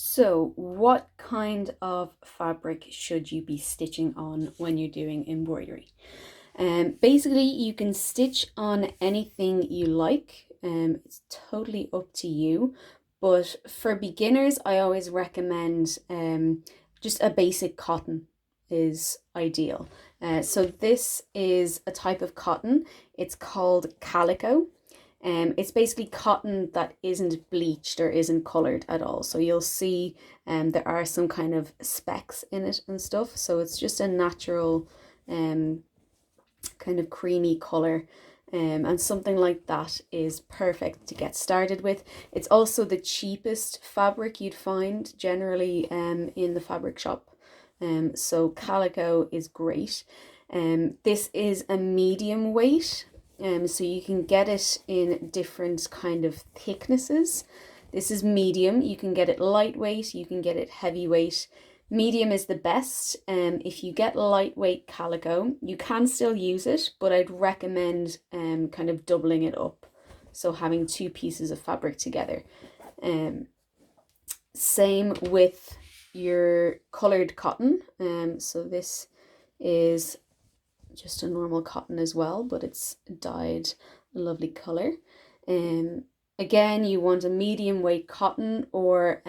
So, what kind of fabric should you be stitching on when you're doing embroidery? Basically, you can stitch on anything you like. It's totally up to you. But for beginners, I always recommend just a basic cotton is ideal. So this is a type of cotton. It's called calico. It's basically cotton that isn't bleached or isn't colored at all. So you'll see there are some kind of specks in it and stuff. So it's just a natural kind of creamy color. And something like that is perfect to get started with. It's also the cheapest fabric you'd find generally in the fabric shop. So calico is great. This is a medium weight, so you can get it in different kind of thicknesses. This is medium. You can get it lightweight, you can get it heavyweight. Medium is the best. If you get lightweight calico, you can still use it, but I'd recommend kind of doubling it up. So having two pieces of fabric together. Same with your colored cotton. So this is just a normal cotton as well, but it's dyed a lovely color. Again, you want a medium weight cotton or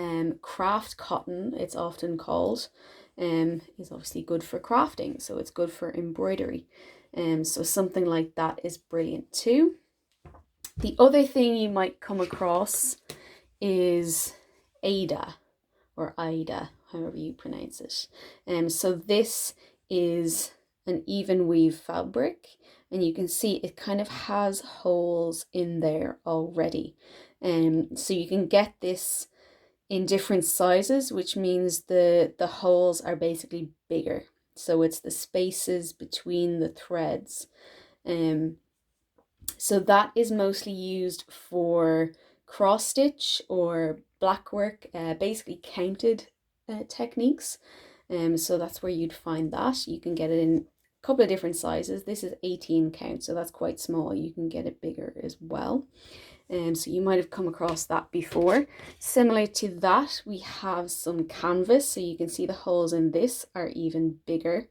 craft cotton, it's often called. Is obviously good for crafting, so it's good for embroidery. So something like that is brilliant too. The other thing you might come across is Aida or Aida, however you pronounce it. So this is an even weave fabric, and you can see it kind of has holes in there already. So you can get this in different sizes, which means the holes are basically bigger. So it's the spaces between the threads. So that is mostly used for cross stitch or black work, basically counted techniques. So that's where you'd find that. You can get it in a couple of different sizes. This is 18 count, so that's quite small. You can get it bigger as well. So you might have come across that before. Similar to that, we have some canvas. So you can see the holes in this are even bigger.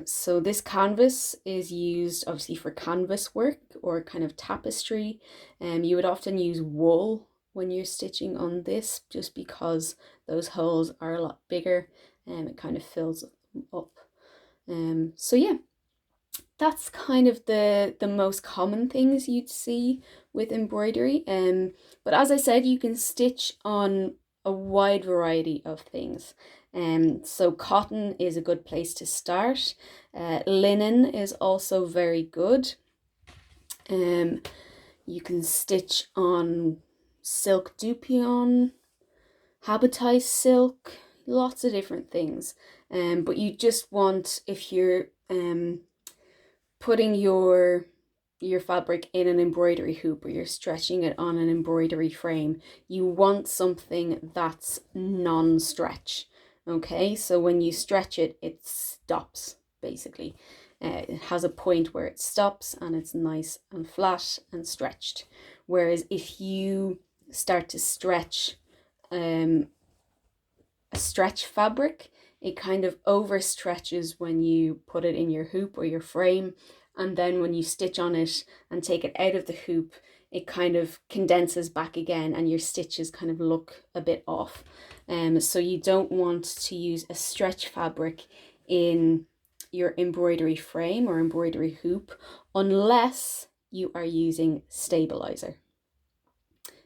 So this canvas is used obviously for canvas work or kind of tapestry. You would often use wool when you're stitching on this, just because those holes are a lot bigger and it kind of fills them up. So yeah, that's kind of the most common things you'd see with embroidery. But as I said, you can stitch on a wide variety of things. So cotton is a good place to start. Linen is also very good. You can stitch on silk dupion, habitized silk, lots of different things. But you just want, if you're putting your fabric in an embroidery hoop or you're stretching it on an embroidery frame, you want something that's non-stretch. Okay, so when you stretch it, it stops basically. It has a point where it stops and it's nice and flat and stretched. Whereas if you start to stretch a stretch fabric, it kind of overstretches when you put it in your hoop or your frame, and then when you stitch on it and take it out of the hoop, it kind of condenses back again and your stitches kind of look a bit off. So you don't want to use a stretch fabric in your embroidery frame or embroidery hoop unless you are using stabilizer.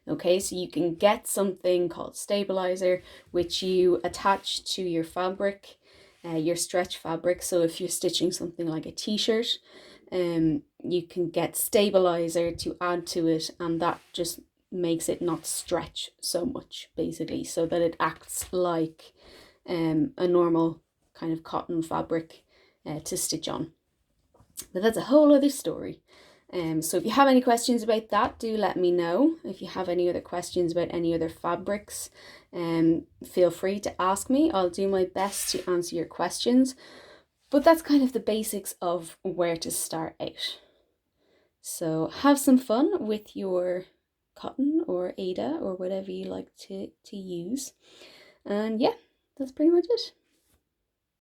Okay, so you can get something called stabilizer, which you attach to your fabric, your stretch fabric. So if you're stitching something like a t-shirt, you can get stabilizer to add to it, and that just makes it not stretch so much, basically, so that it acts like a normal kind of cotton fabric to stitch on. But that's a whole other story. So if you have any questions about that, do let me know. If you have any other questions about any other fabrics, feel free to ask me. I'll do my best to answer your questions. But that's kind of the basics of where to start out. So have some fun with your cotton or Aida or whatever you like to use. And yeah, that's pretty much it.